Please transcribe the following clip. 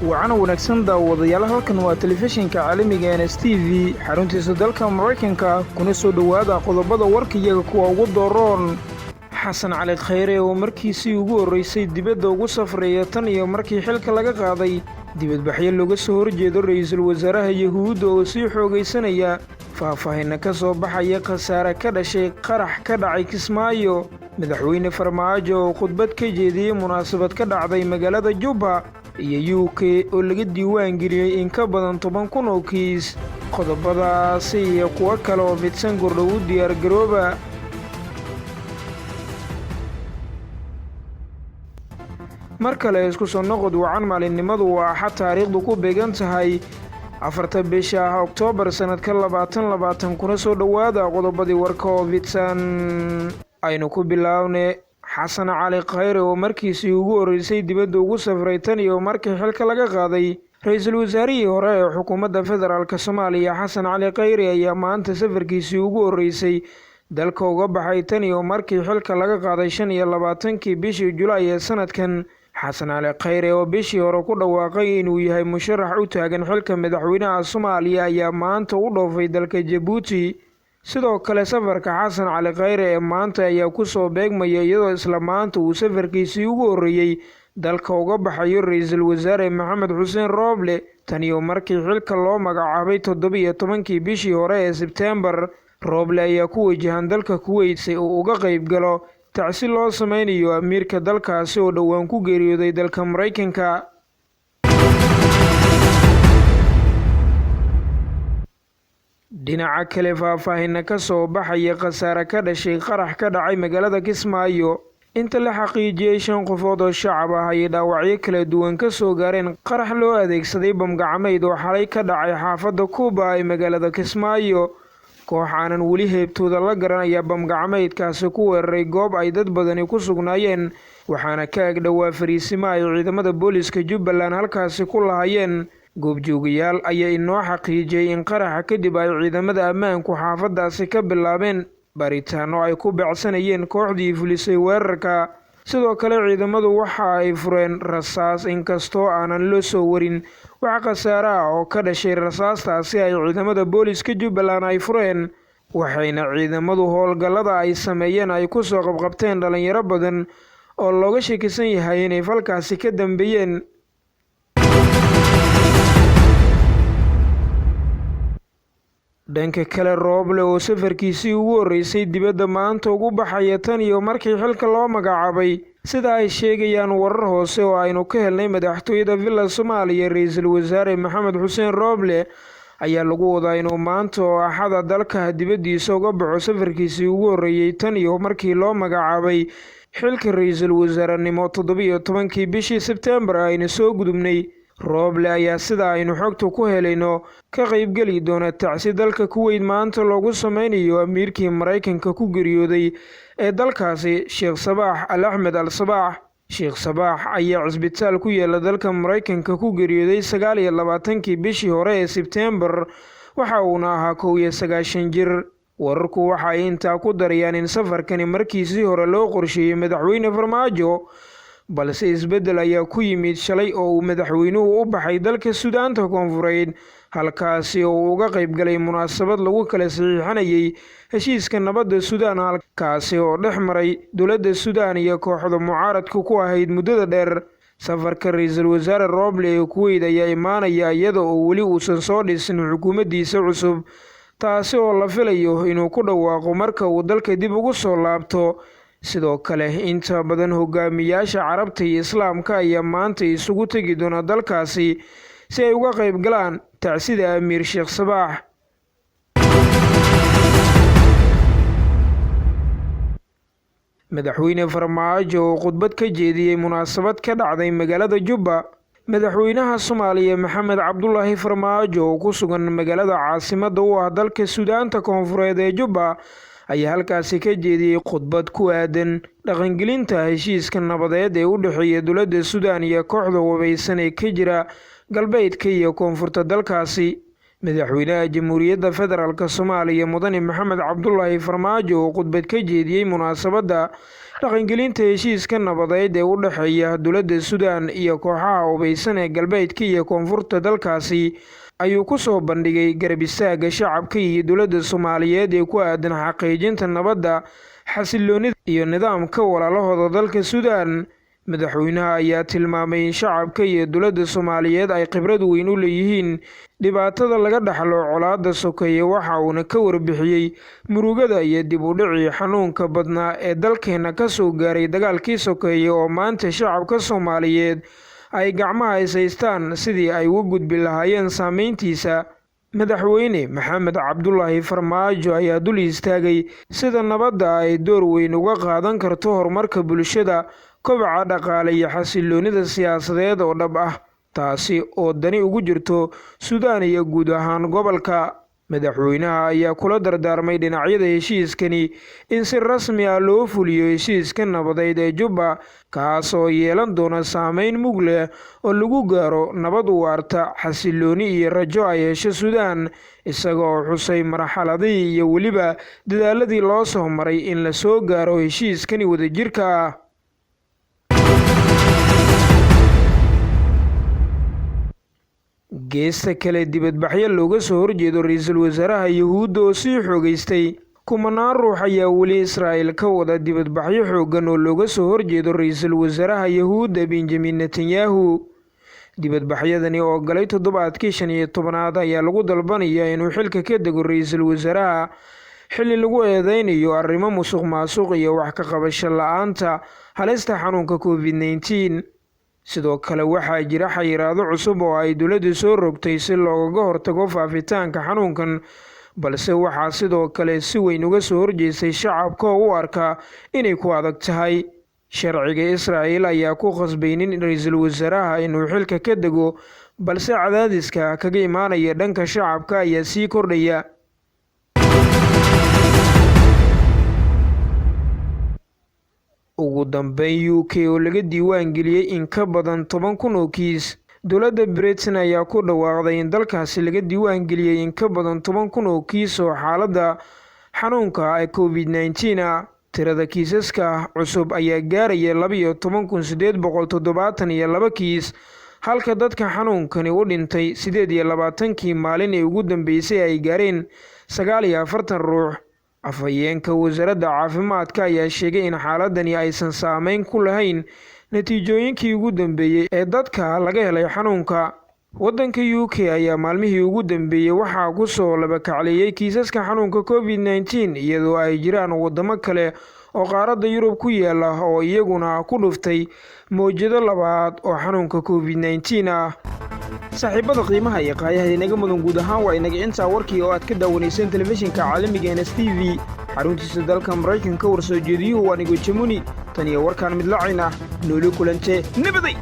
وعنا wanaagsan daawadayaal halkan waa telefishinka caalamiga NSTV xaruntiisa dalka Mareykanka kuna soo dhawaada qodobada warkiyaga kuwa ugu dooron xasan cali khayre oo markiisii ugu horeysay dibadda ugu safreeyay tan iyo markii xilka laga qaaday dibadbaxyo looga soo horjeedo ra'iisul wasaaraha Yahuud oo sii xoogaysanaya faahfaahin ka soo baxaya khasaare ka dhashay qarax ka dhacay Kismaayo madaxweyne Farmaajo oo khudbad ka jeediyay munaasabad ka dhacday magaalada Juba iyo UK oo laga diiwaan geliyay in ka badan 10,000 oo kiis qodobadaasi iyo kuwa kale oo midsan gordhow diyaar garooba markale isku soo noqod wacan maalinimadu waa axad taariikhdu ku beegan tahay 4 bisha Oktoobar sanadka 2020 kuna soo dhawaada qodobadii warka oo midsan aynu ku bilaabnay xasan cali khayre oo markiisii ugu horeysay dibadda ugu safray tan iyo markii xilka laga qaaday ra'iisul wasaarihii hore ee xukuumadda federaalka Soomaaliya xasan cali khayre ayaa maanta safarkiisii ugu horeysay dalka uga baxay tan iyo markii xilka laga qaaday 25 bishii Julaay ee sanadkan xasan cali khayre oo bishii hore ku dhawaaqay inuu yahay musharax u taagan xilka madaxweynaha Soomaaliya ayaa maanta u dhoofay dalka Djibouti sidoo kale safarka xasan cali khayre ee maanta ayaa ku soo beegmaya iyadoo isla maanta uu safarkiisii ugu horeeyay dalka uga baxayo ra'iisul wasaare Maxamed Xuseen Rooble tan iyo markii xilka loo magacaabay 17 bishii hore ee Sebtembar Rooble ayaa ku wajahan dalka Kuwait si uu uga qayb galo tacsi loo sameynayo amiirka dalkaasi oo dhawaan ku geeriyooday dalka Mareykanka dhinaca kale faahfaahin ka soo baxaya khasaare ka dhashay qarax ka dhacay magaalada Kismaayo inta la xaqiijiyay 5 qofood oo shacab ah ay dhaawacyo kala duwan ka soo gaareen qarax loo adeegsaday bam gacmeed oo xalay ka dhacay xaafadda Kuba ee magaalada Kismaayo kooxanan wali heebtooda la garanaya bam gacmeedkaasi ku weeraray goob ay dad badani ku sugnaayeen waxaana ka ag dhawaa fariisima ay ciidamada booliska Jubbaland halkaasi ku lahaayeen goobjoogayaal ayaa inoo xaqiijiyay in qaraxa kadib ay ciidamada ammaanku xaafadaasi ka bilaabeen baritaano ay ku beecsanayeen kooxdii fulisay weerarka sidoo kale ciidamadu waxa ay fureen rasaas inkastoo aanan loo soo warin wax khasaare ah oo ka dhashay rasaastaasi ay ciidamada booliska Jubbaland ay fureen waxayna ciidamadu howlgallada ay sameeyeen ay ku soo qabqabteen dhalinyaro badan oo looga shakisan yahay inay falkaasi ka dambeeyeen dhanka kale Rooble oo safarkiisii ugu horeysay dibadda maanta ugu baxaya tan iyo markii xilka loo magacaabay sida ay sheegayaan warar hoose oo aynu ka helnay madaxtooyada Villa Soomaaliya ra'iisul wasaare Maxamed Xuseen Rooble ayaa lagu wadaa inuu maanta oo axada dalka dibaddiisa uga baxo safarkiisii ugu horeeyay tan iyo markii loo magacaabay xilka ra'iisul wasaarenimo 17 bishii Sebtembar ayna soo gudubnay Rooble ayaa sida aynu xogta ku helayno ka qayb gali doona tacsi dalka Kuwait maanta loogu sameynayo amiirkii Mareykanka ku geeriyooday ee dalkaasi Sheikh Sabaax Al-Ahmed Al-Sabaax Sheikh Sabaax ayaa cisbitaal ku yaala dalka Mareykanka ku geeriyooday 29 bishii hore ee Sebtembar waxa uuna ahaa 91 jir wararku waxa ay intaa ku darayaan in safarkani markiisii hore loo qorsheeyay madaxweyne Farmaajo balse isbedel ayaa ku yimid shalay oo uu madaxweynuhu u baxay dalka Suudaanta Koonfureed halkaasi oo uu uga qayb galay munaasabad lagu kala saxiixanayay heshiiska nabadda Suudaan halkaasi oo dhex maray dowladda Suudaan iyo kooxda mucaaradka ku ahayd muddada dheer safarka ra'iisul wasaare Rooble ee Kuwait ayaa imaanaya iyada oo wali uusan soo dhisin xukuumaddiisa cusub taasi oo la filayo inuu ku dhawaaqo marka uu dalka dib ugu soo laabto sidoo kale inta badan hogaamiyaasha Carabta iyo Islaamka ayaa maanta isugu tagi doona dalkaasi si ay uga qayb galaan tacsida amiir Sheikh Sabaax madaxweyne Farmaajo oo khudbad ka jeediyay munaasabad ka dhacday magaalada Juba madaxweynaha Soomaaliya Maxamed Cabdullaahi Farmaajo oo ku sugan magaalada caasimadda u ah dalka Suudaanta Koonfureed ee Juba ayaa halkaasi ka jeediyay khudbad ku aadan dhaqangelinta heshiiska nabadeed ee u dhexeeya dowladda Suudaan iyo kooxda wabaysan ee ka jira galbeedka iyo koonfurta dalkaasi madaxweynaha Jamhuuriyadda Federaalka Soomaaliya Mudane Maxamed Cabdullaahi Farmaajo oo khudbad ka jeediyay munaasabadda dhaqangelinta heshiiska nabadeed ee u dhexeeya dowladda Suudaan iyo kooxaha hubeysan ee galbeedka iyo koonfurta dalkaasi ayuu ku soo bandhigay garab istaagga shacabka iyo dowladda Soomaaliyeed ee ku aadan xaqiijinta nabadda, xasilloonida iyo nidaamka walaalahooda dalka Suudaan. Madaxweynaha ayaa tilmaamay in shacabka iyo dowladda Soomaaliyeed ay khibrad weyn u leeyihiin dhibaatada laga dhaxlo colaadda sokeeye, waxa uuna ka warbixiyay murugada iyo dib u dhicii xanuunka badnaa ee dalkeena ka soo gaaray dagaalkii sokeeye oo maanta shacabka Soomaaliyeed ay gacmaha haystaan sidii ay uga gudbi lahaayeen saameyntiisa. Madaxweyne Maxamed Cabdullaahi Farmaajo ayaa dul istaagay sida nabadda ay door weyn uga qaadan karto horumarka bulshada, kobaca dhaqaale iyo xasilloonida siyaasadeed oo dhab ah, taasi oo dani ugu jirto Suudaan iyo guud ahaan gobolka. Madaxweynaha ayaa kula dardaarmay dhinacyada heshiiskani in si rasmi ah loo fuliyo heshiiska nabadeed ee Jubba, kaas oo yeelan doona saameyn mug leh oo lagu gaaro nabad waarta, xasillooni iyo rajo ay hesho Suudaan, isaga oo xusay marxaladihii iyo weliba dadaaladii loo soo maray in la soo gaaro heshiiskani wadajirka ah. Geesta kale, dibadbaxyo looga soo horjeedo ra'iisul wasaaraha Yuhuudda oo sii xoogaystay. Kumanaan ruux ayaa weli Israa'iil ka wada dibadbaxyo xooggan oo looga soo horjeedo ra'iisul wasaaraha Yuhuudda Benjamin Netanyahu. Dibadbaxyadani oo galay toddobaadkii 15aad ayaa lagu dalbanayaa inuu xilka ka dego ra'iisul wasaaraha xilli lagu eedeynayo arrimo musuqmaasuq iyo wax ka qabasho la'aanta halista xanuunka COVID-19. Sidoo kale waxaa jira xayiraado cusub oo ay dowladdu soo rogtay si looga hortago faafitaanka xanuunkan, balse waxaa sidoo kale si weyn uga soo horjeestay shacabka oo u arka inay ku adag tahay. Sharciga Israa'iil ayaa ku khasbaynin ra'iisul wasaaraha inuu xilka ka dego, balse cadaadiska kaga imaanaya dhanka shacabka ayaa sii kordhaya. Ugu dambeyn, UK oo laga diiwaan geliyay in ka badan 10,000 oo kiis. Dowladda Britain ayaa ku dhawaaqday in dalkaasi laga diiwaan geliyay in ka badan 10,000 oo kiis oo xaaladda xanuunka COVID-19 ah. Tirada kiisaska cusub ayaa gaaraya 12,872 kiis, halka dadka xanuunkani u dhintay 28 maalin ee ugu dambeysay ay gaareen 49 ruux. Afhayeenka wasaaradda caafimaadka ayaa sheegay in xaaladani aysan saameyn ku lahayn natiijooyinkii ugu dambeeyay ee dadka laga helay xanuunka. Waddanka UK ayaa maalmihii ugu dambeeyay waxaa ku soo laba kacleeyay kiisaska xanuunka COVID-19, iyadoo ay jiraan wadamo kale oo qaaradda Yurub ku yaala oo iyaguna ku dhuftay mowjado labaad oo xanuunka COVID-19 ah. saaxiibada qiimaha iyo qaayaha inaga mudan guud ahaan waa inaga intaa warkii oo aad ka daawanayseen telefishinka caalamiga NSTV xaruntiisa dalka Mareykanka. Warsoo jeediyuhu waa Nigo Jamuni. Tan iyo warkaan mid laacin ah, nooli kulante nabaday.